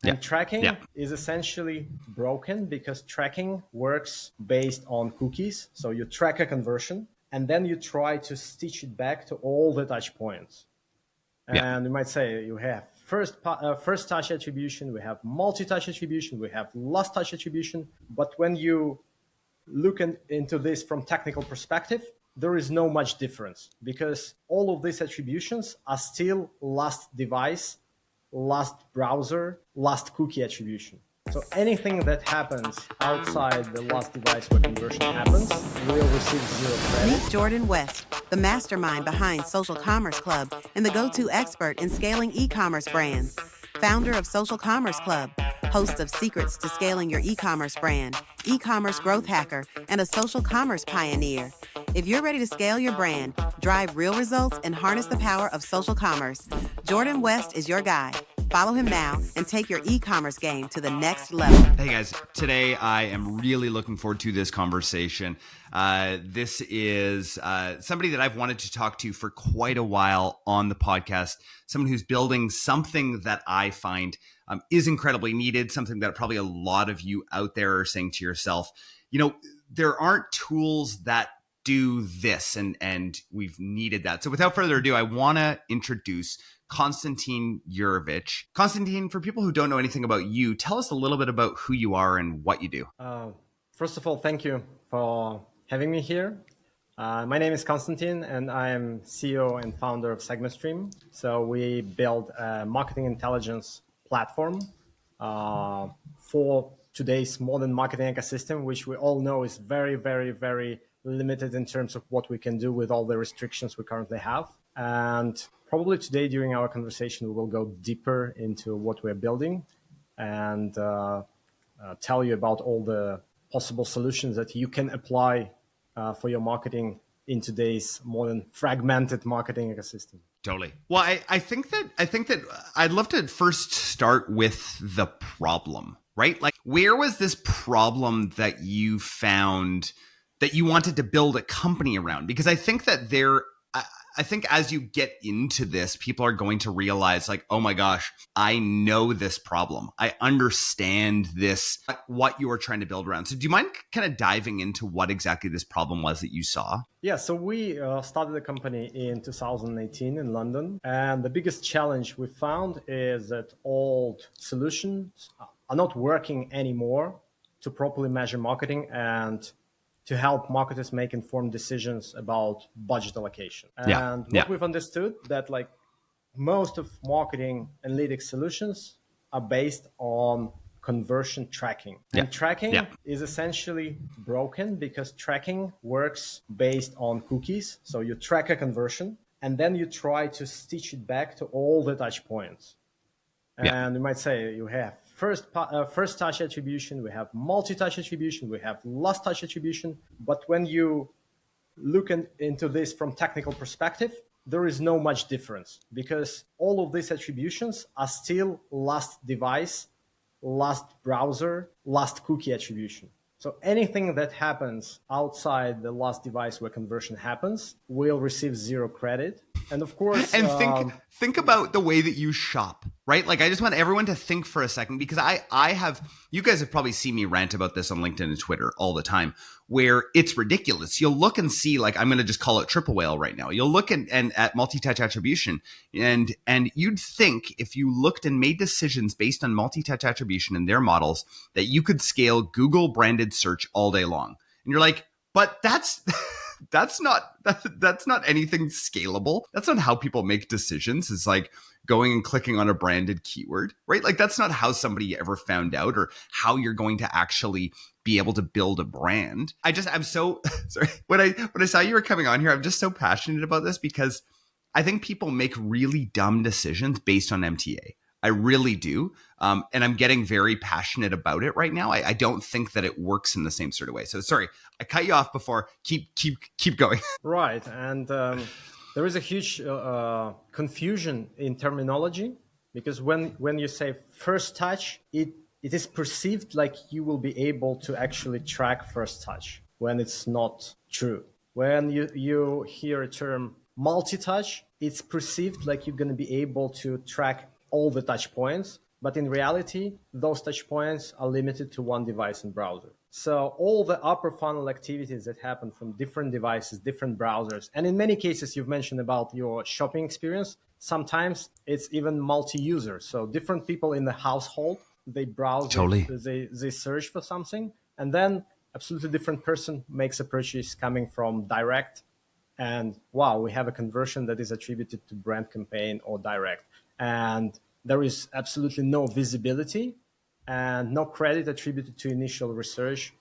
And tracking is essentially broken because tracking works based on cookies. So you track a conversion and then you try to stitch it back to all the touch points. And you might say you have first touch attribution, we have multi-touch attribution, we have last touch attribution. But when you look into this from technical perspective, there is no much difference because all of these attributions are still last device, last browser, last cookie attribution. So anything that happens outside the last device where conversion happens will receive 0 credit. Meet Jordan West, the mastermind behind Social Commerce Club and the go-to expert in scaling e-commerce brands. Founder of Social Commerce Club, host of Secrets to Scaling Your E-commerce Brand, e-commerce growth hacker, and a social commerce pioneer. If you're ready to scale your brand, drive real results, and harness the power of social commerce, Jordan West is your guy. Follow him now and take your e-commerce game to the next level. Hey guys, today I am really looking forward to this conversation. This is somebody that I've wanted to talk to for quite a while on the podcast, someone who's building something that I find is incredibly needed, something that probably a lot of you out there are saying to yourself, you know, there aren't tools that do this, and we've needed that. So without further ado, I want to introduce Constantine Yurevich. Constantine, for people who don't know anything about you, tell us a little bit about who you are and what you do. First of all, thank you for having me here. My name is Constantine, and I am CEO and founder of SegmentStream. So we build a marketing intelligence platform for today's modern marketing ecosystem, which we all know is very, very, very limited in terms of what we can do with all the restrictions we currently have. And probably today during our conversation, we will go deeper into what we're building and tell you about all the possible solutions that you can apply for your marketing in today's modern fragmented marketing ecosystem. Totally. Well, I think that I'd love to first start with the problem, right? Like, where was this problem that you found that you wanted to build a company around? Because I think that I think as you get into this, people are going to realize like, oh my gosh, I know this problem. I understand this, what you are trying to build around. So do you mind kind of diving into what exactly this problem was that you saw? Yeah, so we started the company in 2018 in London. And the biggest challenge we found is that old solutions are not working anymore to properly measure marketing and to help marketers make informed decisions about budget allocation. And what we've understood that like most of marketing analytics solutions are based on conversion tracking. And tracking is essentially broken because tracking works based on cookies. So you track a conversion and then you try to stitch it back to all the touch points. And you might say you have first touch attribution, we have multi-touch attribution, we have last touch attribution. But when you look into this from technical perspective, there is no much difference because all of these attributions are still last device, last browser, last cookie attribution. So anything that happens outside the last device where conversion happens will receive 0 credit. And of course, and think about the way that you shop, right? Like, I just want everyone to think for a second, because you guys have probably seen me rant about this on LinkedIn and Twitter all the time, where it's ridiculous. You'll look and see, like, I'm going to just call it triple whale right now. You'll look at multi-touch attribution, and you'd think if you looked and made decisions based on multi-touch attribution and their models, that you could scale Google branded search all day long. And you're like, but that's not anything scalable. That's not how people make decisions. It's like going and clicking on a branded keyword, right? Like, that's not how somebody ever found out or how you're going to actually be able to build a brand. I'm so sorry. When I saw you were coming on here, I'm just so passionate about this because I think people make really dumb decisions based on MTA. I really do. And I'm getting very passionate about it right now. I don't think that it works in the same sort of way. So sorry, I cut you off before. Keep going. Right. And there is a huge confusion in terminology because when you say first touch, it is perceived like you will be able to actually track first touch when it's not true. When you hear a term multi-touch, it's perceived like you're going to be able to track all the touch points, but in reality, those touch points are limited to one device and browser. So all the upper funnel activities that happen from different devices, different browsers, and in many cases, you've mentioned about your shopping experience. Sometimes it's even multi-user. So different people in the household, they browse, Totally. they search for something, and then absolutely different person makes a purchase coming from direct. And wow, we have a conversion that is attributed to brand campaign or direct. And there is absolutely no visibility and no credit attributed to initial research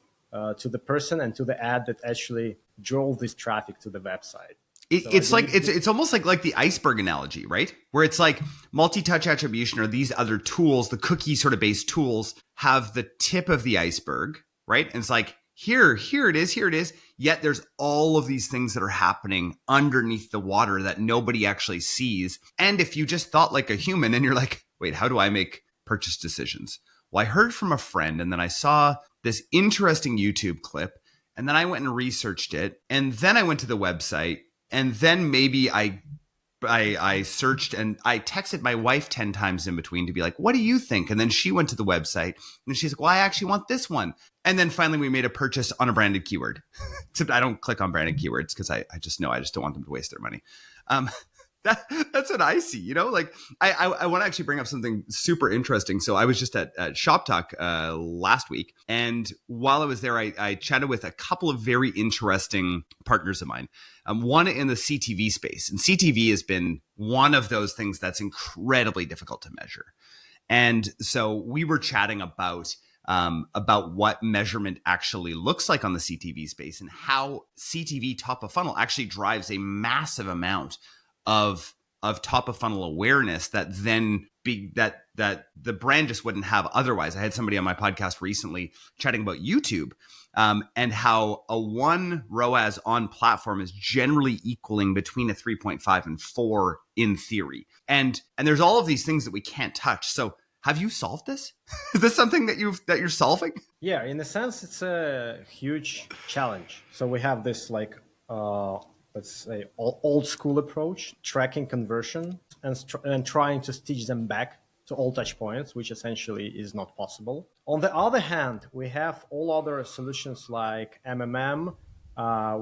to the person and to the ad that actually drove this traffic to the website. It's almost like the iceberg analogy, right? Where it's like multi-touch attribution or these other tools, the cookie sort of based tools have the tip of the iceberg, right? And it's like, here it is. Yet there's all of these things that are happening underneath the water that nobody actually sees. And if you just thought like a human and you're like, wait, how do I make purchase decisions? Well, I heard from a friend and then I saw this interesting YouTube clip and then I went and researched it. And then I went to the website and then maybe I searched and I texted my wife 10 times in between to be like, what do you think? And then she went to the website and she's like, well, I actually want this one. And then finally we made a purchase on a branded keyword. Except I don't click on branded keywords because I just know I just don't want them to waste their money. That's what I see, you know, like I want to actually bring up something super interesting. So I was just at Shop Talk last week. And while I was there, I chatted with a couple of very interesting partners of mine. One in the CTV space. And CTV has been one of those things that's incredibly difficult to measure. And so we were chatting about what measurement actually looks like on the CTV space and how CTV top of funnel actually drives a massive amount of top of funnel awareness that then that the brand just wouldn't have otherwise. I had somebody on my podcast recently chatting about YouTube and how a 1 ROAS on platform is generally equaling between a 3.5 and 4 in theory. And there's all of these things that we can't touch. So have you solved this? Is this something that you're solving? Yeah, in a sense, it's a huge challenge. So we have this like let's say old school approach, tracking conversion and trying to stitch them back to all touch points, which essentially is not possible. On the other hand, we have all other solutions like MMM,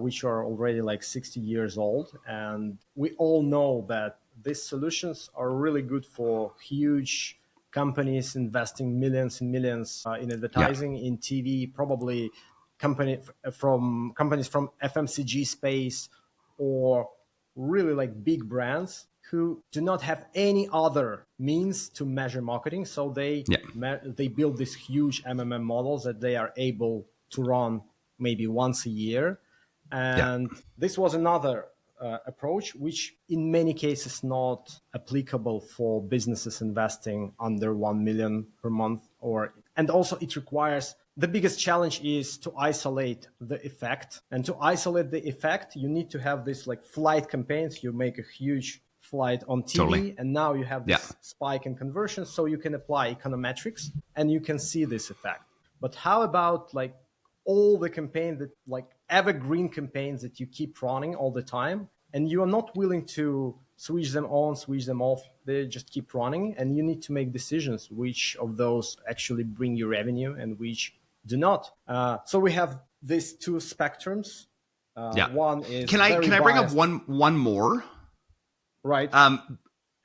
which are already like 60 years old. And we all know that these solutions are really good for huge companies investing millions and millions in advertising, in TV, probably companies from FMCG space, or really like big brands who do not have any other means to measure marketing. So they build these huge MMM models that they are able to run maybe once a year. And this was another approach, which in many cases not applicable for businesses investing under 1 million per month. And also it requires, the biggest challenge is to isolate the effect. And to isolate the effect, you need to have this like flight campaigns. You make a huge flight on TV, totally. And now you have this spike in conversions. So you can apply econometrics and you can see this effect. But how about like all the campaigns that like evergreen campaigns that you keep running all the time and you are not willing to switch them on, switch them off, they just keep running, and you need to make decisions which of those actually bring you revenue and which do not. So we have these two spectrums. One is can I bring up one more? Right.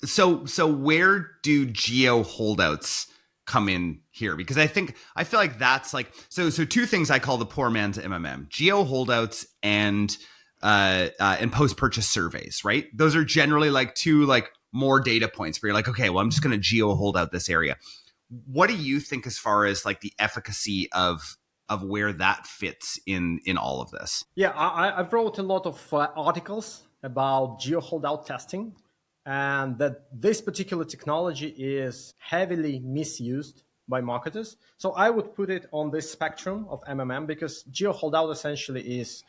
So where do geo holdouts come in here? Because I feel like that's like so two things I call the poor man's MMM: geo holdouts and post-purchase surveys, right? Those are generally like two like more data points where you're like, okay, well, I'm just going to geo hold out this area. What do you think as far as like the efficacy of where that fits in all of this? Yeah, I've wrote a lot of articles about geo holdout testing, and that this particular technology is heavily misused by marketers. So I would put it on this spectrum of MMM, because geo holdout essentially is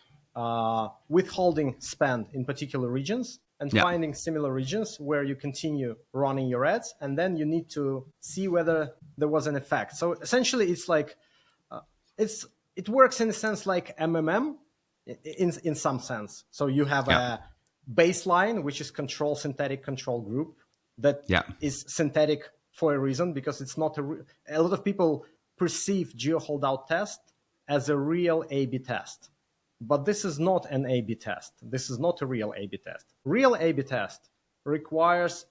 withholding spend in particular regions and finding similar regions where you continue running your ads, and then you need to see whether there was an effect. So essentially, it's like it works in a sense like MMM in some sense. So you have a baseline, which is synthetic control group that is synthetic for a reason, because it's not a lot of people perceive geo holdout test as a real A/B test. But this is not an A/B test. This is not a real A/B test. Real A/B test requires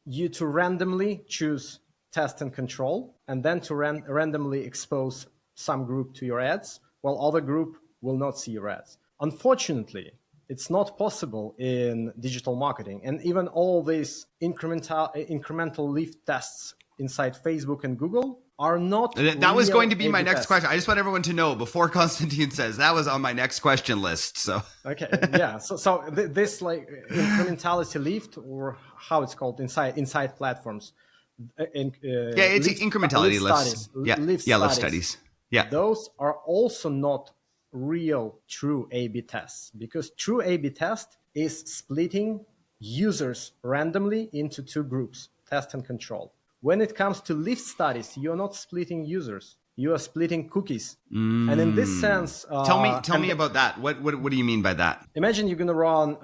you to randomly choose test and control, and then to randomly expose some group to your ads, while other group will not see your ads. Unfortunately, it's not possible in digital marketing. And even all these incremental lift tests inside Facebook and Google are not. That was going to be my A/B next tests. question. I just want everyone to know before Constantine says that was on my next question list. So Okay, yeah. So this like incrementality lift, or how it's called inside platforms. it's incrementality lists. Lift studies. Yeah. Those are also not real true A/B tests, because true A/B test is splitting users randomly into two groups, test and control. When it comes to lift studies, you're not splitting users. You are splitting cookies. And in this sense... Tell me about that. What do you mean by that? Imagine you're going to run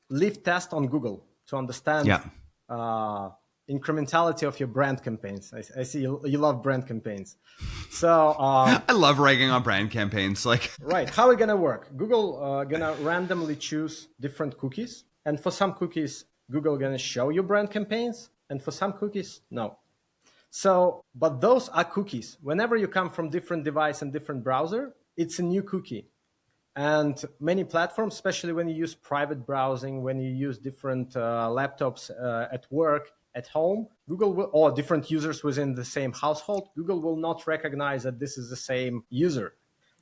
lift test on Google to understand incrementality of your brand campaigns. I see you love brand campaigns. So I love ragging on brand campaigns. Right. How are it going to work? Google going to randomly choose different cookies. And for some cookies, Google going to show you brand campaigns. And for some cookies, no. So, but those are cookies. Whenever you come from different device and different browser, it's a new cookie. And many platforms, especially when you use private browsing, when you use different laptops at work, at home, Google will, or different users within the same household, Google will not recognize that this is the same user.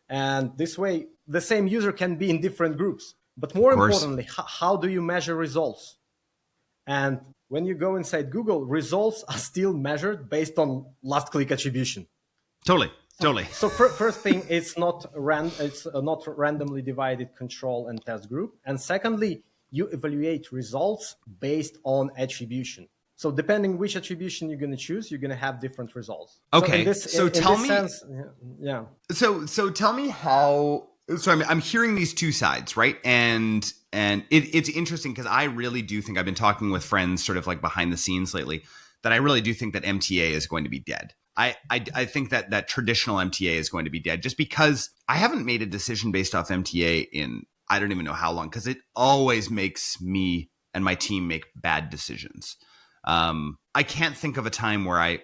And this way, the same user can be in different groups. But more importantly, how do you measure results? And when you go inside Google, results are still measured based on last click attribution. Totally. So first thing, it's not randomly divided control and test group. And secondly, you evaluate results based on attribution. So depending which attribution you're going to choose, you're going to have different results. Okay. So tell me. Yeah. So tell me how. So I'm hearing these two sides, right? And it's interesting because I really do think I've been talking with friends sort of like behind the scenes lately that I really do think that MTA is going to be dead. I think that traditional MTA is going to be dead just because I haven't made a decision based off MTA in I don't even know how long, because it always makes me and my team make bad decisions. I can't think of a time where I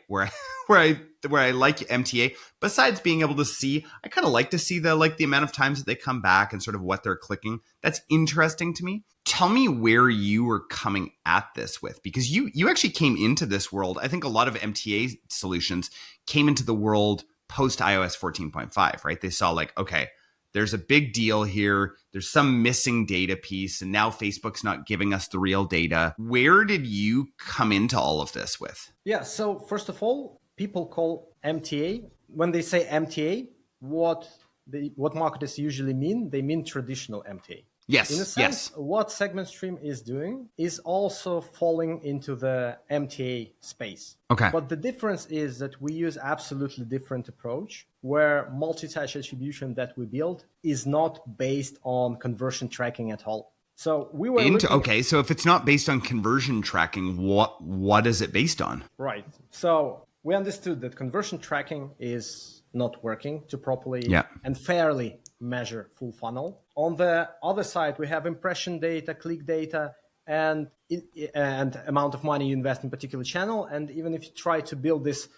like MTA besides being able to see. I kind of like to see the amount of times that they come back and sort of what they're clicking. That's interesting to me. Tell me where you were coming at this with, because you actually came into this world. I think a lot of MTA solutions came into the world post iOS 14.5, right? They saw like, okay, there's a big deal here. There's some missing data piece, and now Facebook's not giving us the real data. Where did you come into all of this with? Yeah, so first of all, people call MTA, when they say MTA, what marketers usually mean, they mean traditional MTA. Yes. In a sense, what SegmentStream is doing is also falling into the MTA space. Okay. But the difference is that we use absolutely different approach, where multi-touch attribution that we build is not based on conversion tracking at all. So we were okay. So if it's not based on conversion tracking, what is it based on? Right. So we understood that conversion tracking is not working to properly and fairly measure full funnel. On the other side, we have impression data, click data, and amount of money you invest in particular channel. And even if you try to build this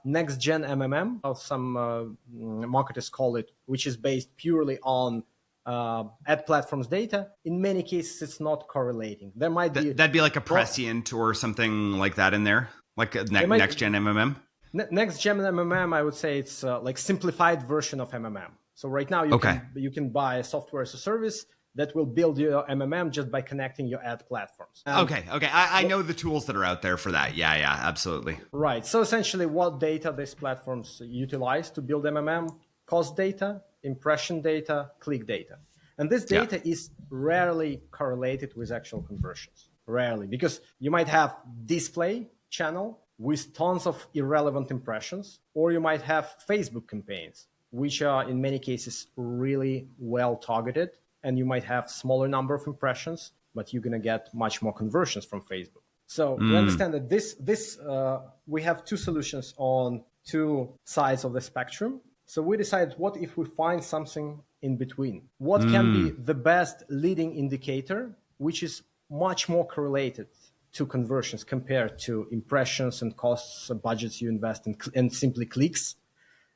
next gen MMM, of some marketers call it, which is based purely on ad platforms data, in many cases it's not correlating. There might be that'd be like a prescient or something like that in there, like a next gen MMM. Next gen MMM, I would say it's like simplified version of MMM. So right now you can buy a software as a service that will build your MMM just by connecting your ad platforms. Okay. I know the tools that are out there for that. Yeah, absolutely. Right. So essentially what data these platforms utilize to build MMM: cost data, impression data, click data. And this data is rarely correlated with actual conversions. Rarely, because you might have display channel with tons of irrelevant impressions, or you might have Facebook campaigns, which are in many cases really well targeted, and you might have smaller number of impressions, but you're going to get much more conversions from Facebook. So we understand that we have two solutions on two sides of the spectrum. So we decided, what if we find something in between? What can be the best leading indicator, which is much more correlated to conversions compared to impressions and costs, budgets you invest in, and simply clicks,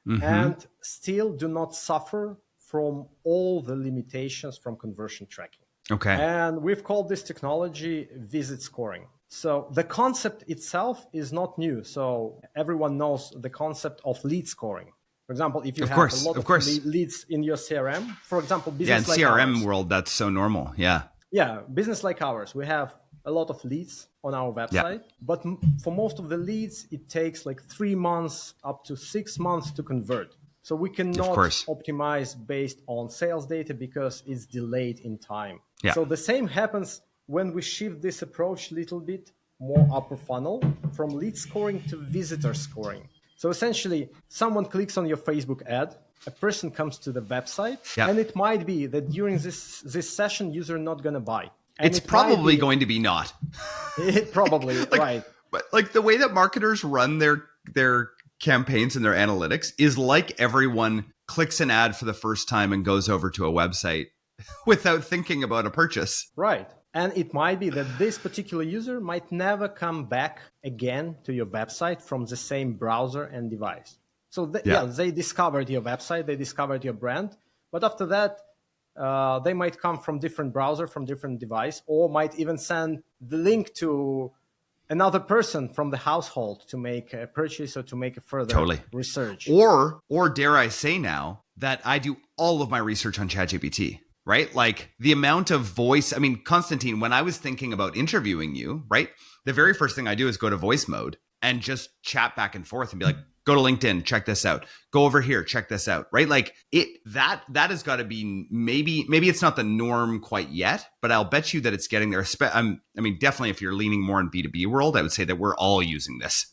and still do not suffer from all the limitations from conversion tracking. Okay. And we've called this technology visit scoring. So the concept itself is not new. So everyone knows the concept of lead scoring. For example, if you have a lot of leads in your CRM, for example, business like ours. Yeah, in CRM world, that's so normal. Yeah. Yeah, business like ours, we have a lot of leads on our website, but for most of the leads, it takes like 3 months up to 6 months to convert. So we cannot optimize based on sales data because it's delayed in time. Yeah. So the same happens when we shift this approach a little bit more upper funnel from lead scoring to visitor scoring. So essentially, someone clicks on your Facebook ad, a person comes to the website, and it might be that during this session, user not going to buy. And it's probably going to be not. It probably, right. But like the way that marketers run their campaigns and their analytics is like everyone clicks an ad for the first time and goes over to a website without thinking about a purchase. Right. And it might be that this particular user might never come back again to your website from the same browser and device. So they discovered your website, they discovered your brand, but after that, they might come from different browser, from different device, or might even send the link to another person from the household to make a purchase or to make a further research. Or dare I say now that I do all of my research on ChatGPT, right? Like the amount of voice. I mean, Constantine, when I was thinking about interviewing you, right, the very first thing I do is go to voice mode and just chat back and forth and be like, go to LinkedIn, check this out. Go over here, check this out, right? Like that has got to be maybe it's not the norm quite yet, but I'll bet you that it's getting there. I mean, definitely if you're leaning more in B2B world, I would say that we're all using this.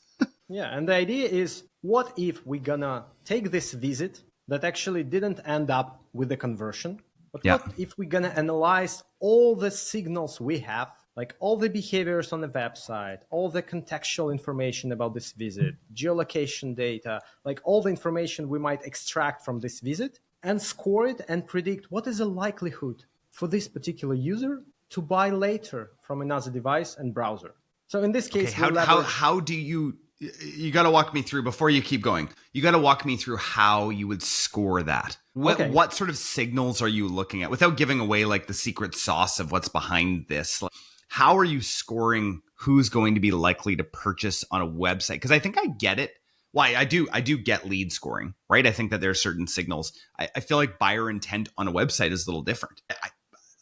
Yeah, and the idea is, what if we're gonna take this visit that actually didn't end up with the conversion, but what if we're gonna analyze all the signals we have, like all the behaviors on the website, all the contextual information about this visit, geolocation data, like all the information we might extract from this visit, and score it and predict what is the likelihood for this particular user to buy later from another device and browser. So in this case, how do you got to walk me through before you keep going. You got to walk me through how you would score that. What sort of signals are you looking at without giving away like the secret sauce of what's behind this? How are you scoring who's going to be likely to purchase on a website? Because I think I get it. Why I do get lead scoring, right? I think that there are certain signals. I feel like buyer intent on a website is a little different.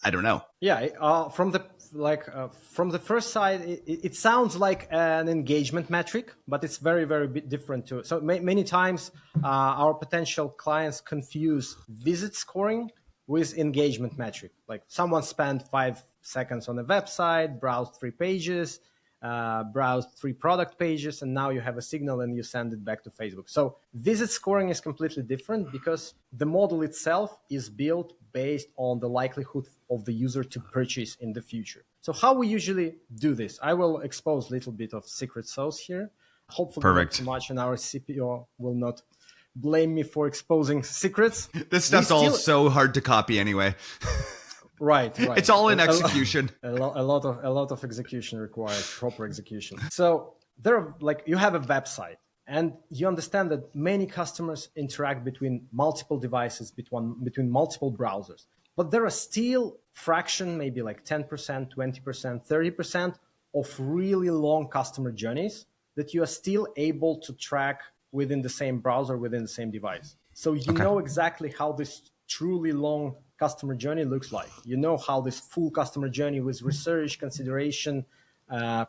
I don't know. Yeah, from the first side, it sounds like an engagement metric, but it's very, very different too. So many times our potential clients confuse visit scoring with engagement metric. Like someone spent 5 seconds on the website, browsed 3 pages, browsed 3 product pages, and now you have a signal and you send it back to Facebook. So visit scoring is completely different because the model itself is built based on the likelihood of the user to purchase in the future. So how we usually do this, I will expose a little bit of secret sauce here. Hopefully not too much, and our CPO will not blame me for exposing secrets. This stuff's all so hard to copy anyway. Right. It's all in execution. A lot of execution required, proper execution. So you have a website, and you understand that many customers interact between multiple devices, between multiple browsers. But there are still fraction, maybe like 10%, 20%, 30% of really long customer journeys that you are still able to track within the same browser, within the same device. So you know exactly how this truly long customer journey looks like. You know how this full customer journey with research, consideration,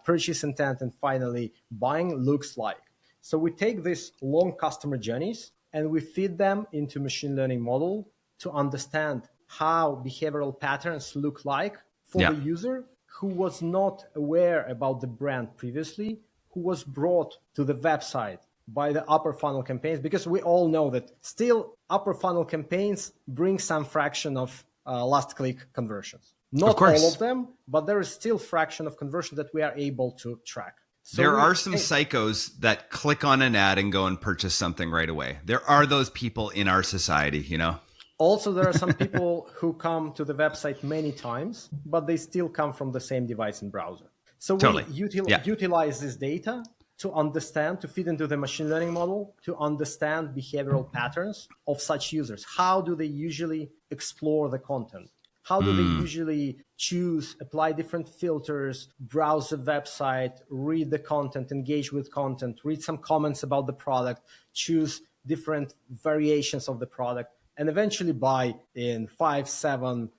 purchase intent, and finally buying looks like. So we take these long customer journeys and we feed them into machine learning model to understand how behavioral patterns look like for the user who was not aware about the brand previously, who was brought to the website by the upper funnel campaigns, because we all know that still upper funnel campaigns bring some fraction of last click conversions. Not all of them, but there is still fraction of conversion that we are able to track. So there are some psychos that click on an ad and go and purchase something right away. There are those people in our society, you know. Also, there are some people who come to the website many times, but they still come from the same device and browser. So we utilize this data to understand, to feed into the machine learning model, to understand behavioral patterns of such users. How do they usually explore the content? How do they usually choose, apply different filters, browse the website, read the content, engage with content, read some comments about the product, choose different variations of the product, and eventually buy in 5, 7,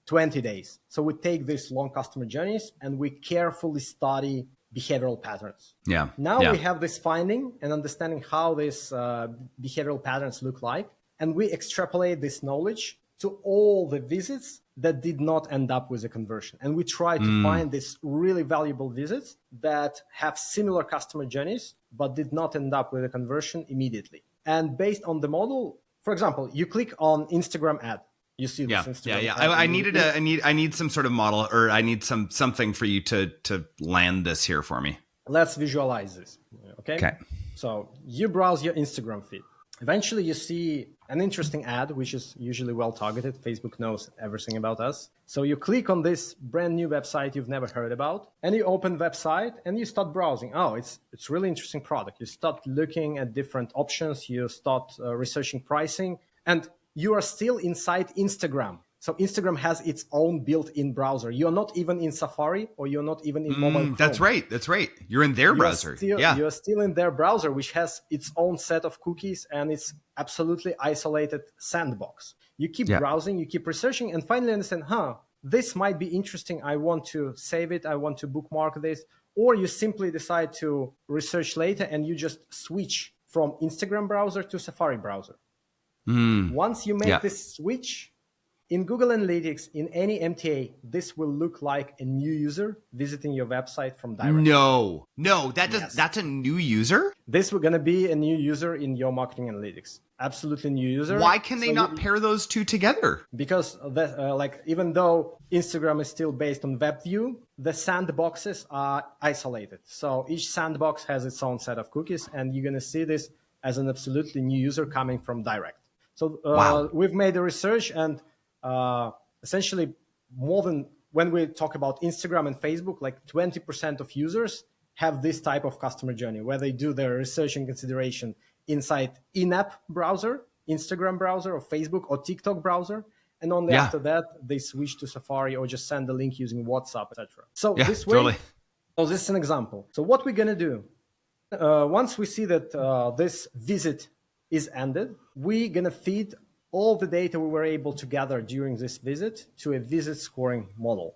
20 days. So we take these long customer journeys and we carefully study behavioral patterns. Now we have this finding and understanding how these behavioral patterns look like, and we extrapolate this knowledge to all the visits that did not end up with a conversion. And we try to find these really valuable visits that have similar customer journeys, but did not end up with a conversion immediately. And based on the model, for example, you click on Instagram ad. You see this Instagram ad. I need some sort of model, or I need something for you to land this here for me. Let's visualize this. Okay. So you browse your Instagram feed. Eventually, you see an interesting ad, which is usually well targeted. Facebook knows everything about us. So you click on this brand new website you've never heard about, and you open the website and you start browsing. Oh, it's really interesting product. You start looking at different options. You start researching pricing, and you are still inside Instagram. So Instagram has its own built-in browser. You're not even in Safari, or you're not even in mobile Chrome. That's right. You're in their browser. You're still in their browser, which has its own set of cookies and it's absolutely isolated sandbox. You keep browsing, you keep researching, and finally understand, this might be interesting. I want to save it. I want to bookmark this. Or you simply decide to research later and you just switch from Instagram browser to Safari browser. Once you make this switch, in Google Analytics, in any MTA, this will look like a new user visiting your website from direct. No, that's a new user? This will going to be a new user in your marketing analytics. Absolutely new user. Why can they not pair those two together? Because even though Instagram is still based on WebView, the sandboxes are isolated. So each sandbox has its own set of cookies, and you're going to see this as an absolutely new user coming from direct. So we've made a research, and essentially more than, when we talk about Instagram and Facebook, like 20% of users have this type of customer journey where they do their research and consideration inside in-app browser, Instagram browser, or Facebook or TikTok browser. And only after that, they switch to Safari or just send a link using WhatsApp, etc. So this way, so this is an example. So what we're going to do, once we see that this visit is ended, we're going to feed all the data we were able to gather during this visit to a visit scoring model.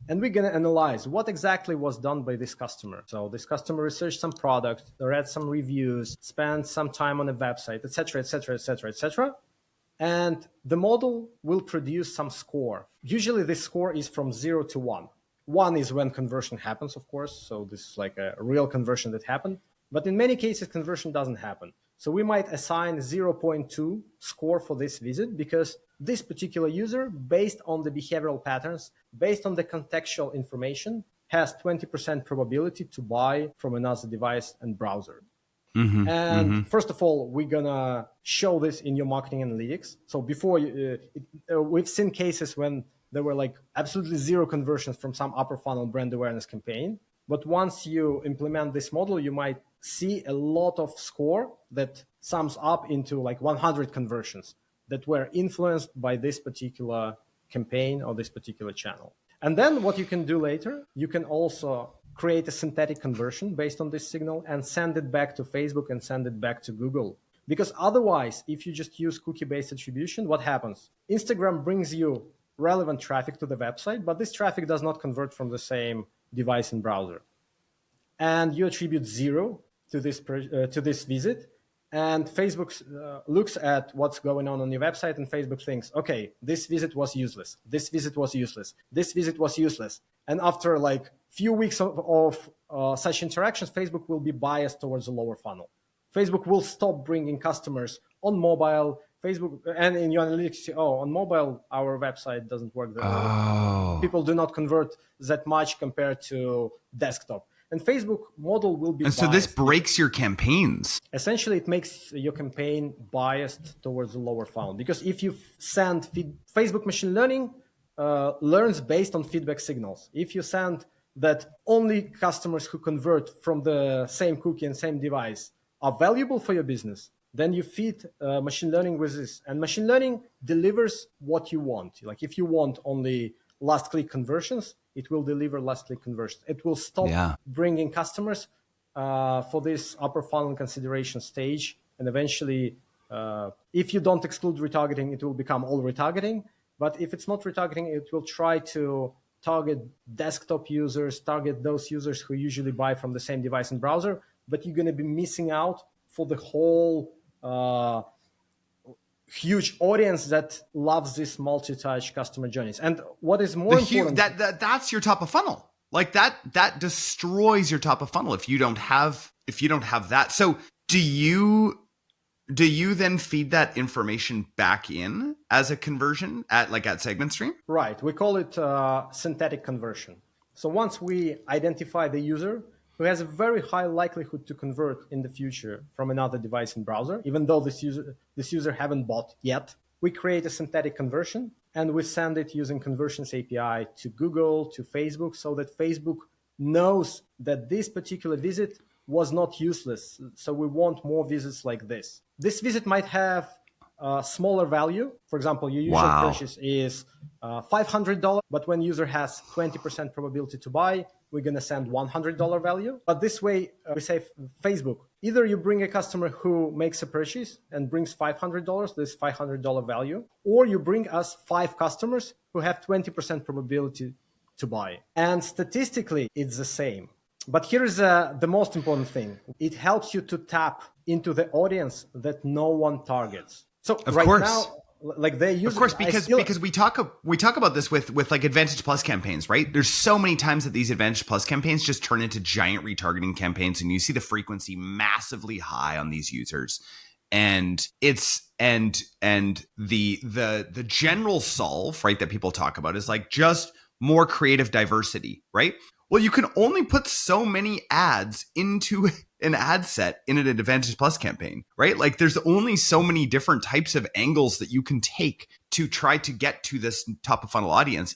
And we're going to analyze what exactly was done by this customer. So this customer researched some product, read some reviews, spent some time on a website, etc., etc., etc., etc. And the model will produce some score. Usually this score is from 0 to 1. 1 is when conversion happens, of course. So this is like a real conversion that happened. But in many cases, conversion doesn't happen. So we might assign 0.2 score for this visit because this particular user, based on the behavioral patterns, based on the contextual information, has 20% probability to buy from another device and browser. First of all, we're going to show this in your marketing analytics. So before, we've seen cases when there were like absolutely zero conversions from some upper funnel brand awareness campaign. But once you implement this model, you might see a lot of score that sums up into like 100 conversions that were influenced by this particular campaign or this particular channel. And then what you can do later, you can also create a synthetic conversion based on this signal and send it back to Facebook and send it back to Google. Because otherwise, if you just use cookie-based attribution, what happens? Instagram brings you relevant traffic to the website, but this traffic does not convert from the same device and browser. And you attribute 0 to this visit, and Facebook looks at what's going on your website, and Facebook thinks, okay, this visit was useless, this visit was useless, this visit was useless. And after like few weeks of such interactions, Facebook will be biased towards a lower funnel. Facebook will stop bringing customers on mobile. Facebook, and in your analytics, on mobile, our website doesn't work. People do not convert that much compared to desktop. And Facebook model will be and so this breaks your campaigns. Essentially, it makes your campaign biased towards the lower funnel. Because if you send Facebook machine learning learns based on feedback signals. If you send that only customers who convert from the same cookie and same device are valuable for your business, then you feed machine learning with this. And machine learning delivers what you want. Like if you want only last click conversions, it will deliver last click conversions. It will stop bringing customers for this upper funnel consideration stage. And eventually, if you don't exclude retargeting, it will become all retargeting. But if it's not retargeting, it will try to target desktop users, target those users who usually buy from the same device and browser. But you're going to be missing out for the whole huge audience that loves this multi-touch customer journeys. And what is more important, that's your top of funnel. Like that destroys your top of funnel if you don't have that. So do you then feed that information back in as a conversion at SegmentStream? Right. We call it synthetic conversion. So once we identify the user who has a very high likelihood to convert in the future from another device and browser, even though this user haven't bought yet, we create a synthetic conversion and we send it using Conversions API to Google, to Facebook, so that Facebook knows that this particular visit was not useless. So we want more visits like this. This visit might have a smaller value. For example, your usual purchase is $500, but when user has 20% probability to buy, we're going to send $100 value. But this way, we say Facebook, either you bring a customer who makes a purchase and brings $500, this $500 value, or you bring us 5 customers who have 20% probability to buy. And statistically, it's the same. But here is the most important thing. It helps you to tap into the audience that no one targets. So now, like they use, of course, because we talk about this with like Advantage Plus campaigns, right? There's so many times that these Advantage Plus campaigns just turn into giant retargeting campaigns, and you see the frequency massively high on these users. And the general solve, right, that people talk about is like just more creative diversity, right? Well, you can only put so many ads into an ad set in an Advantage Plus campaign, right? Like there's only so many different types of angles that you can take to try to get to this top of funnel audience.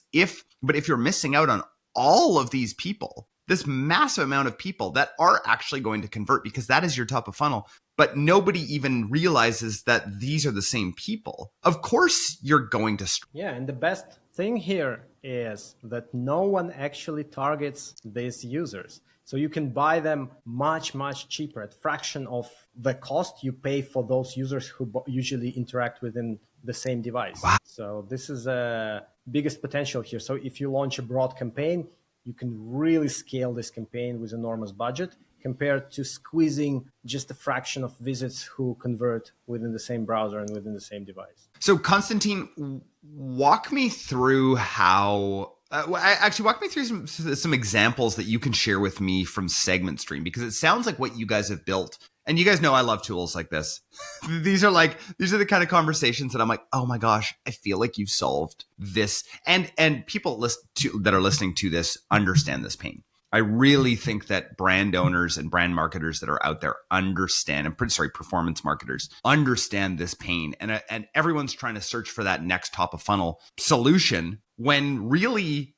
But if you're missing out on all of these people, this massive amount of people that are actually going to convert, because that is your top of funnel, but nobody even realizes that these are the same people, of course you're going to. Yeah, and the best thing here is that no one actually targets these users. So you can buy them much, much cheaper, at fraction of the cost you pay for those users who usually interact within the same device. Wow. So this is the biggest potential here. So if you launch a broad campaign, you can really scale this campaign with enormous budget compared to squeezing just a fraction of visits who convert within the same browser and within the same device. So Constantine, walk me through how, walk me through some examples that you can share with me from SegmentStream, because it sounds like what you guys have built, and you guys know I love tools like this. These are the kind of conversations that I'm like, oh my gosh, I feel like you've solved this. And people that are listening to this understand this pain. I really think that brand owners and brand marketers that are out there performance marketers understand this pain. And everyone's trying to search for that next top of funnel solution when really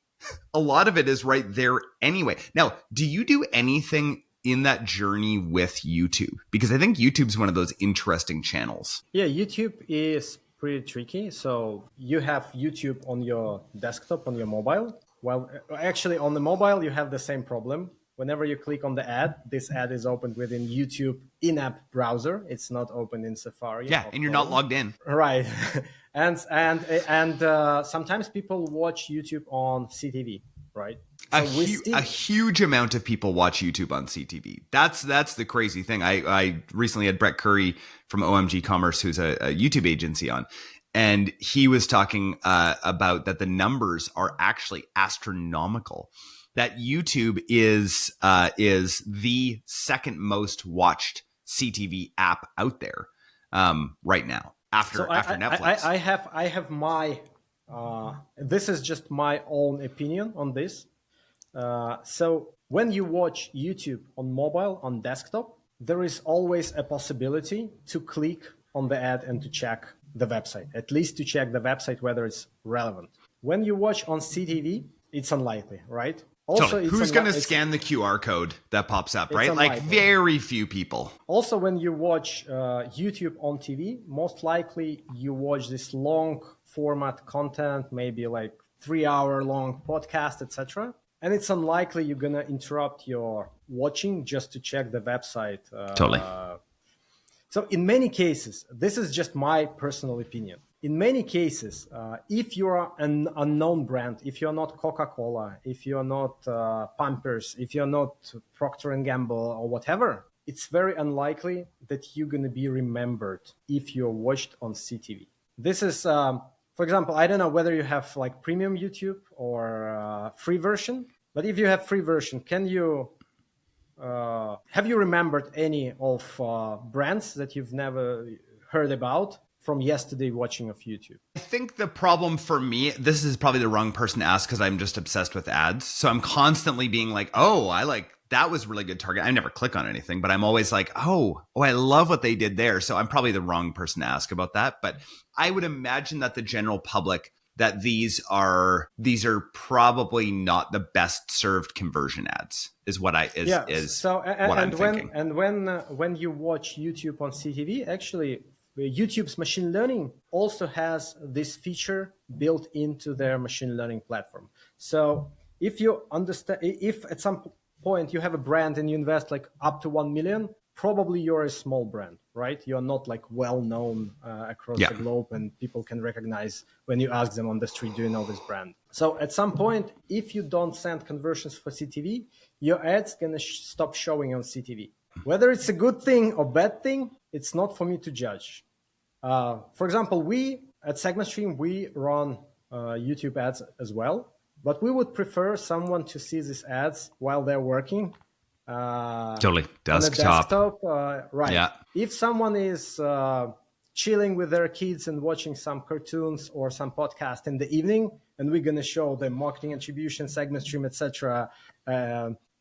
a lot of it is right there anyway. Now, do you do anything in that journey with YouTube? Because I think YouTube's one of those interesting channels. Yeah, YouTube is pretty tricky. So you have YouTube on your desktop, on your mobile. Well, actually, on the mobile, you have the same problem. Whenever you click on the ad, this ad is opened within YouTube in-app browser. It's not open in Safari. Yeah, and you're not logged in. Right. and sometimes people watch YouTube on CTV, right? So a huge amount of people watch YouTube on CTV. That's the crazy thing. I recently had Brett Curry from OMG Commerce, who's a YouTube agency, on. And he was talking about that the numbers are actually astronomical. That YouTube is the second most watched CTV app out there right now. after Netflix. I have my this is just my own opinion on this. So when you watch YouTube on mobile, on desktop, there is always a possibility to click on the ad and to check the website, at least to check the website whether it's relevant. When you watch on CTV, it's unlikely, right? Also, totally. Who's going to scan the QR code that pops up, right? Unlikely. Like very few people. Also, when you watch YouTube on TV, most likely you watch this long format content, maybe like 3-hour long podcast, etc. And it's unlikely you're going to interrupt your watching just to check the website. Totally. So in many cases, this is just my personal opinion. In many cases, if you're an unknown brand, if you're not Coca-Cola, if you're not Pampers, if you're not Procter & Gamble or whatever, it's very unlikely that you're going to be remembered if you're watched on CTV. This is, for example, I don't know whether you have like premium YouTube or free version, but if you have free version, can you have you remembered any of brands that you've never heard about from yesterday watching of YouTube? I think the problem for me, this is probably the wrong person to ask because I'm just obsessed with ads. So I'm constantly being like, oh, I like, that was really good target. I never click on anything, but I'm always like, oh, I love what they did there. So I'm probably the wrong person to ask about that. But I would imagine that the general public, that these are probably not the best served conversion ads is what I is so what I'm thinking. When you watch YouTube on CTV, actually YouTube's machine learning also has this feature built into their machine learning platform. So if you understand, if at some point you have a brand and you invest like up to 1 million, probably you're a small brand, right? You're not like well known across the globe and people can recognize when you ask them on the street, do you know this brand? So at some point, if you don't send conversions for CTV, your ad's gonna stop showing on CTV. Whether it's a good thing or bad thing, it's not for me to judge. For example, we at SegmentStream, we run YouTube ads as well, but we would prefer someone to see these ads while they're working. Totally. Desktop. Right. Yeah. If someone is chilling with their kids and watching some cartoons or some podcast in the evening, and we're going to show the marketing attribution, SegmentStream, etc.,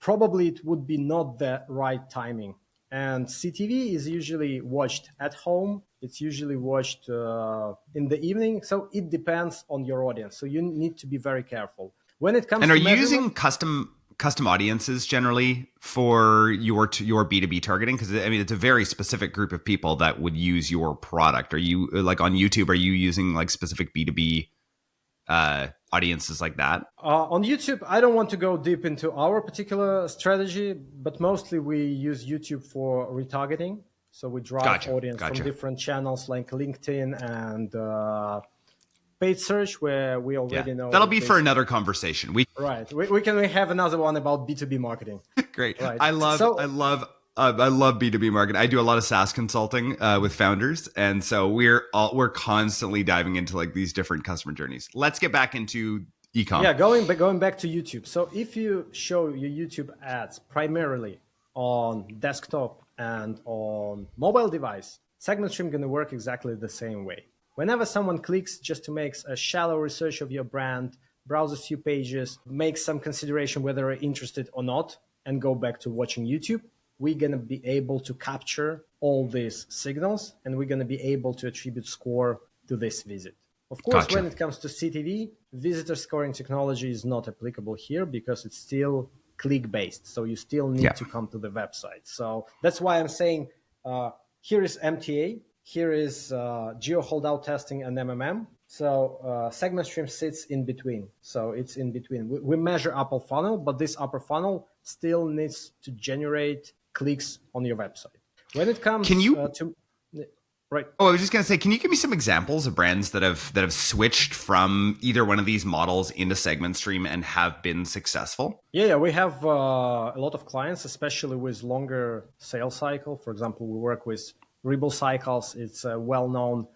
probably it would be not the right timing. And CTV is usually watched at home. It's usually watched in the evening. So it depends on your audience. So you need to be very careful. When it comes and to are you using custom audiences generally for your B2B targeting? Because I mean, it's a very specific group of people that would use your product. Are you like on YouTube? Are you using like specific B2B audiences like that? On YouTube, I don't want to go deep into our particular strategy, but mostly we use YouTube for retargeting. So we drive audience from different channels like LinkedIn and paid search, where we already know. That'll be for another conversation. We can have another one about B2B marketing. Great. Right. I love B2B marketing. I do a lot of SaaS consulting with founders, and so we're constantly diving into like these different customer journeys. Let's get back into e-com. Yeah, going back to YouTube. So if you show your YouTube ads primarily on desktop and on mobile device, SegmentStream going to work exactly the same way. Whenever someone clicks just to make a shallow research of your brand, browse a few pages, make some consideration whether they're interested or not, and go back to watching YouTube, we're going to be able to capture all these signals, and we're going to be able to attribute score to this visit. Of course, when it comes to CTV, visitor scoring technology is not applicable here because it's still click-based. So you still need to come to the website. So that's why I'm saying here is MTA, here is geo holdout testing and MMM. So SegmentStream sits in between. So it's in between. We measure upper funnel, but this upper funnel still needs to generate clicks on your website. When it comes to right. Oh, I was just going to say, can you give me some examples of brands that have switched from either one of these models into SegmentStream and have been successful? Yeah, we have a lot of clients, especially with longer sales cycle. For example, we work with Rebel Cycles. It's a well-known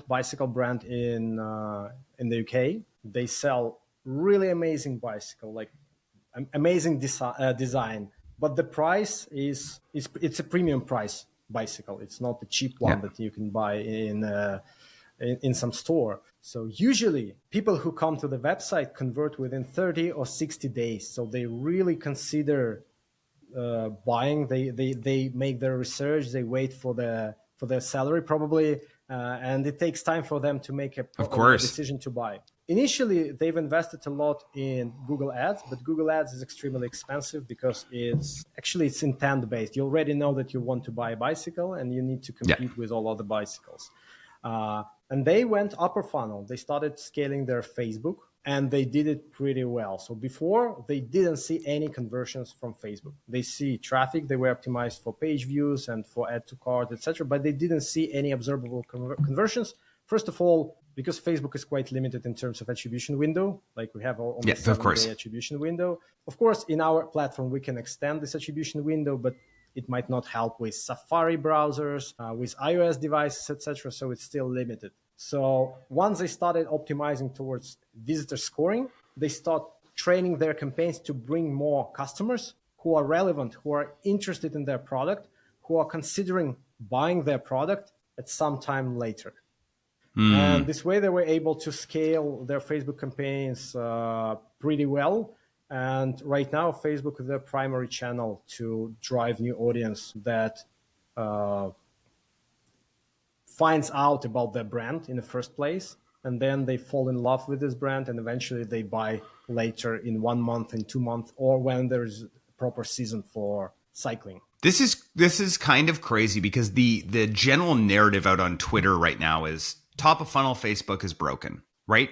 bicycle brand in the UK. They sell really amazing bicycle, like amazing design, but the price it's a premium price. bicycle. It's not the cheap one that you can buy in some store. So usually people who come to the website convert within 30 or 60 days. So they really consider buying. They make their research. They wait for their salary probably, and it takes time for them to make a decision to buy. Initially, they've invested a lot in Google Ads, but Google Ads is extremely expensive because it's intent based. You already know that you want to buy a bicycle, and you need to compete with all other bicycles. And they went upper funnel. They started scaling their Facebook, and they did it pretty well. So before, they didn't see any conversions from Facebook. They see traffic. They were optimized for page views and for add to cart, etc. But they didn't see any observable conversions. First of all, because Facebook is quite limited in terms of attribution window, like we have only 7-day attribution window. Of course, in our platform, we can extend this attribution window, but it might not help with Safari browsers, with iOS devices, etc. So it's still limited. So once they started optimizing towards visitor scoring, they start training their campaigns to bring more customers who are relevant, who are interested in their product, who are considering buying their product at some time later. And this way they were able to scale their Facebook campaigns pretty well. And right now, Facebook is their primary channel to drive new audience that finds out about their brand in the first place. And then they fall in love with this brand, and eventually they buy later in 1 month, in 2 months, or when there's a proper season for cycling. This is kind of crazy because the general narrative out on Twitter right now is top of funnel Facebook is broken, right?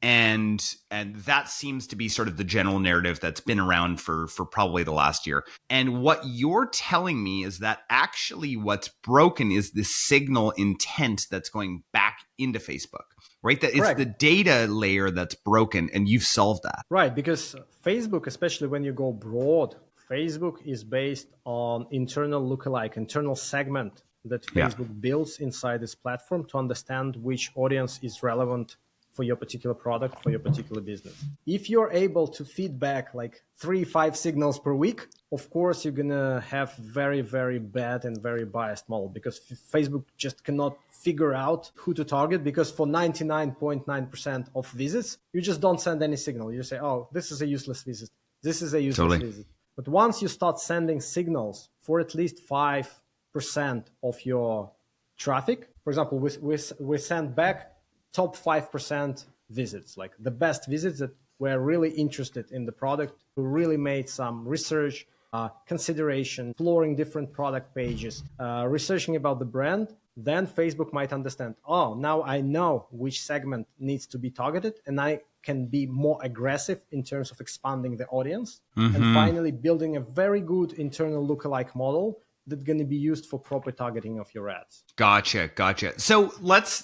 And that seems to be sort of the general narrative that's been around for probably the last year. And what you're telling me is that actually what's broken is the signal intent that's going back into Facebook, right? That it's the data layer that's broken, and you've solved that. Right, because Facebook, especially when you go broad, Facebook is based on internal lookalike, internal segment that Facebook builds inside this platform to understand which audience is relevant for your particular product, for your particular business. If you're able to feed back like 3-5 signals per week, of course, you're going to have very, very bad and very biased model, because Facebook just cannot figure out who to target, because for 99.9% of visits, you just don't send any signal. You say, oh, this is a useless visit. This is a useless visit. But once you start sending signals for at least 5% of your traffic, for example, we send back top 5% visits, like the best visits that were really interested in the product, who really made some research, consideration, exploring different product pages, researching about the brand. Then Facebook might understand, oh, now I know which segment needs to be targeted, and I can be more aggressive in terms of expanding the audience and finally building a very good internal lookalike model that's going to be used for proper targeting of your ads. Gotcha. So let's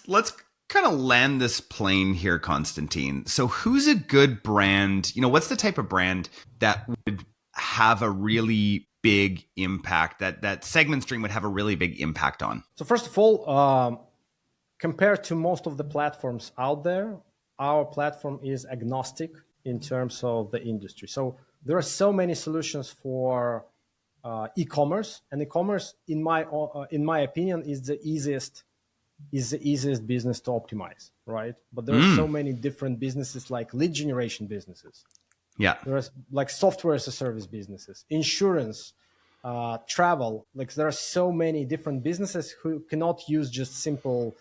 kind of land this plane here, Constantine. So who's a good brand? What's the type of brand that would have a really big impact, that SegmentStream would have a really big impact on? So first of all, compared to most of the platforms out there, our platform is agnostic in terms of the industry. So there are so many solutions for e-commerce, and e-commerce, in my opinion, is the easiest business to optimize, right? But there are so many different businesses, like lead generation businesses. Yeah. There's like software as a service businesses, insurance, travel. Like there are so many different businesses who cannot use just simple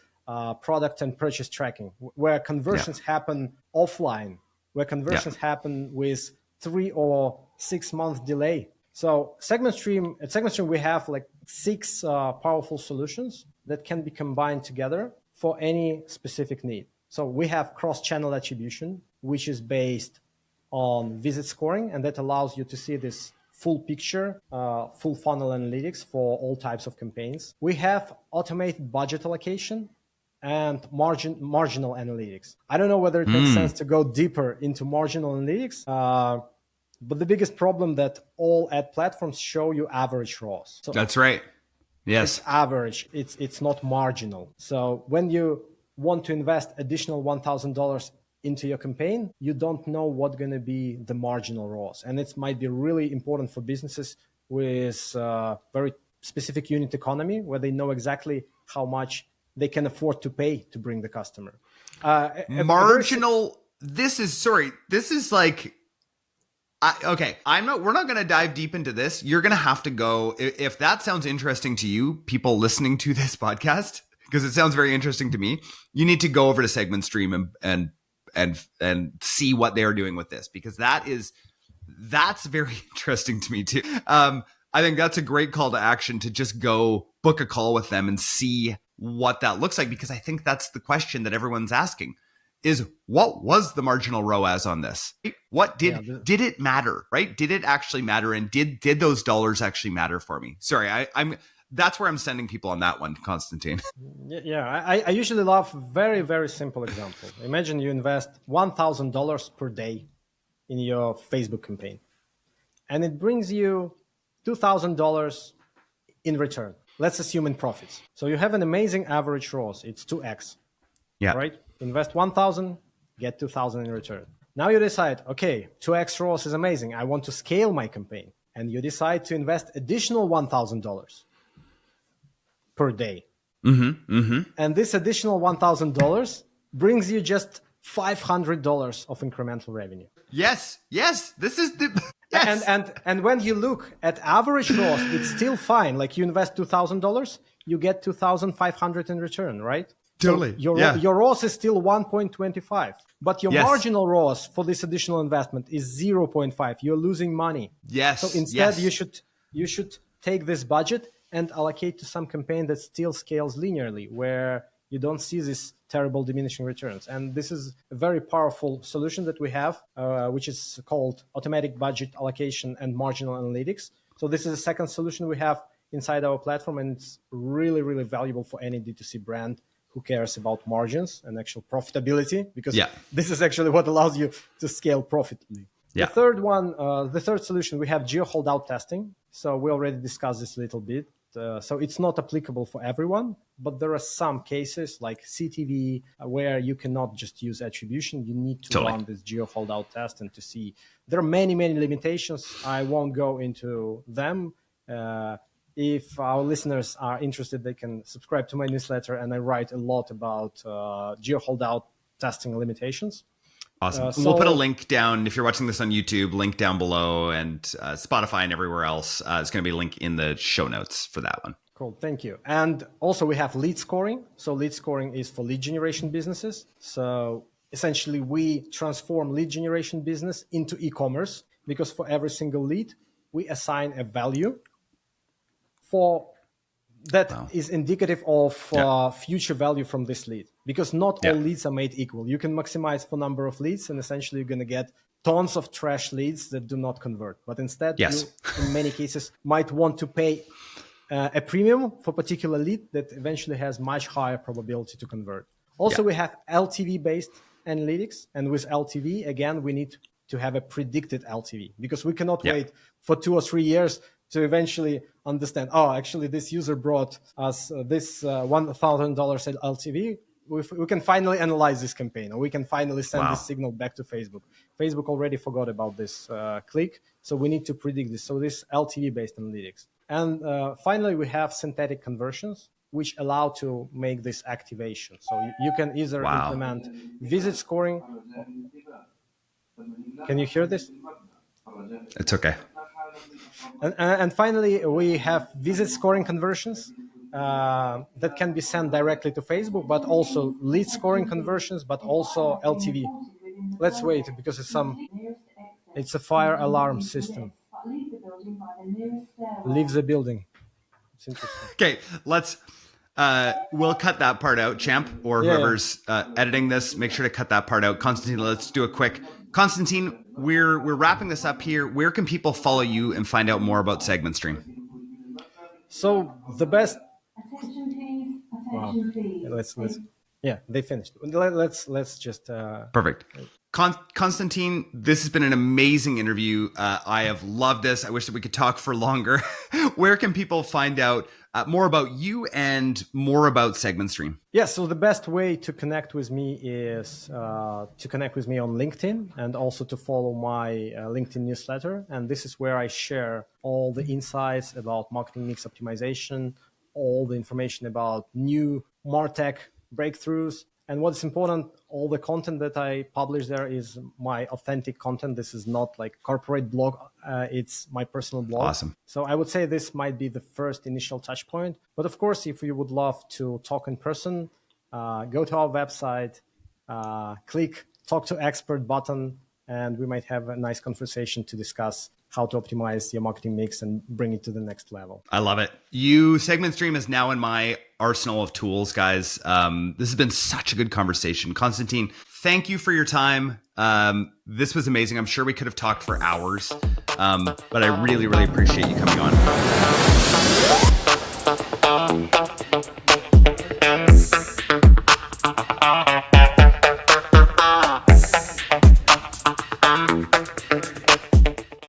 product and purchase tracking, where conversions happen offline, where conversions happen with 3 or 6 month delay. So at SegmentStream, we have like 6 powerful solutions that can be combined together for any specific need. So we have cross-channel attribution, which is based on visit scoring, and that allows you to see this full picture, full funnel analytics for all types of campaigns. We have automated budget allocation and marginal analytics. I don't know whether it makes sense to go deeper into marginal analytics, but the biggest problem that all ad platforms show you average ROAS. So that's right. Yes. It's average. It's not marginal. So when you want to invest additional $1,000 into your campaign, you don't know what's going to be the marginal ROAS. And it might be really important for businesses with very specific unit economy where they know exactly how much they can afford to pay to bring the customer. Marginal. This is like, okay. We're not going to dive deep into this. You're going to have to go. If that sounds interesting to you, people listening to this podcast, because it sounds very interesting to me, you need to go over to SegmentStream and see what they're doing with this, because that's very interesting to me too. I think that's a great call to action, to just go book a call with them and see what that looks like, because I think that's the question that everyone's asking is, what was the marginal ROAS on this? What did it matter, right? Did it actually matter? And did those dollars actually matter for me? Sorry, that's where I'm sending people on that one, Constantine. Yeah, I usually love very, very simple example. Imagine you invest $1,000 per day in your Facebook campaign, and it brings you $2,000 in return. Let's assume in profits. So you have an amazing average ROAS. It's 2x. Yeah. Right? Invest 1,000, get 2,000 in return. Now you decide, okay, 2x ROAS is amazing. I want to scale my campaign. And you decide to invest additional $1,000 per day. And this additional $1,000 brings you just $500 of incremental revenue. Yes. This is the... Yes. And when you look at average ROAS, it's still fine. Like you invest $2,000, you get $2,500 in return, right? Totally. So your ROAS is still 1.25, but your marginal ROAS for this additional investment is 0.5. You're losing money. Yes. So instead, you should take this budget and allocate to some campaign that still scales linearly, where you don't see this terrible diminishing returns. And this is a very powerful solution that we have, which is called automatic budget allocation and marginal analytics. So this is a second solution we have inside our platform, and it's really, really valuable for any D2C brand who cares about margins and actual profitability, because this is actually what allows you to scale profitably. Yeah. The third solution, we have geo-holdout testing. So we already discussed this a little bit. So it's not applicable for everyone, but there are some cases like CTV where you cannot just use attribution. You need to run this geo-holdout test and to see. There are many, many limitations. I won't go into them. If our listeners are interested, they can subscribe to my newsletter, and I write a lot about geo-holdout testing limitations. Awesome. We'll put a link down, if you're watching this on YouTube, link down below, and Spotify and everywhere else. It's going to be a link in the show notes for that one. Cool. Thank you. And also we have lead scoring. So lead scoring is for lead generation businesses. So essentially we transform lead generation business into e-commerce, because for every single lead, we assign a value that is indicative of future value from this lead, because not all leads are made equal. You can maximize for number of leads, and essentially you're going to get tons of trash leads that do not convert. But instead, you, in many cases, might want to pay a premium for particular lead that eventually has much higher probability to convert. Also, we have LTV-based analytics. And with LTV, again, we need to have a predicted LTV, because we cannot wait for 2 or 3 years to eventually understand, actually, this user brought us this $1,000 LTV. We can finally analyze this campaign, or we can finally send this signal back to Facebook. Facebook already forgot about this click, so we need to predict this. So this LTV-based analytics. And finally, we have synthetic conversions, which allow to make this activation. So you can either implement visit scoring. Can you hear this? It's okay. And finally, we have visit scoring conversions that can be sent directly to Facebook, but also lead scoring conversions, but also LTV. Let's wait, because it's a fire alarm system. Leave the building. It's interesting. Okay, we'll cut that part out, Champ, or whoever's editing this. Make sure to cut that part out. Constantine, let's do a quick. Constantine, we're wrapping this up here. Where can people follow you and find out more about SegmentStream? So the best. They finished. Let's just. Perfect. Constantine, this has been an amazing interview. I have loved this. I wish that we could talk for longer. Where can people find out more about you and more about SegmentStream. Yeah, so the best way to connect with me is to connect with me on LinkedIn and also to follow my LinkedIn newsletter. And this is where I share all the insights about marketing mix optimization, all the information about new MarTech breakthroughs. And what's important, all the content that I publish there is my authentic content. This is not like corporate blog. It's my personal blog. Awesome. So I would say this might be the first initial touch point. But of course, if you would love to talk in person, go to our website, click Talk to Expert button, and we might have a nice conversation to discuss how to optimize your marketing mix and bring it to the next level. I love it. SegmentStream is now in my arsenal of tools, guys. This has been such a good conversation. Constantine, thank you for your time. This was amazing. I'm sure we could have talked for hours, but I really, really appreciate you coming on.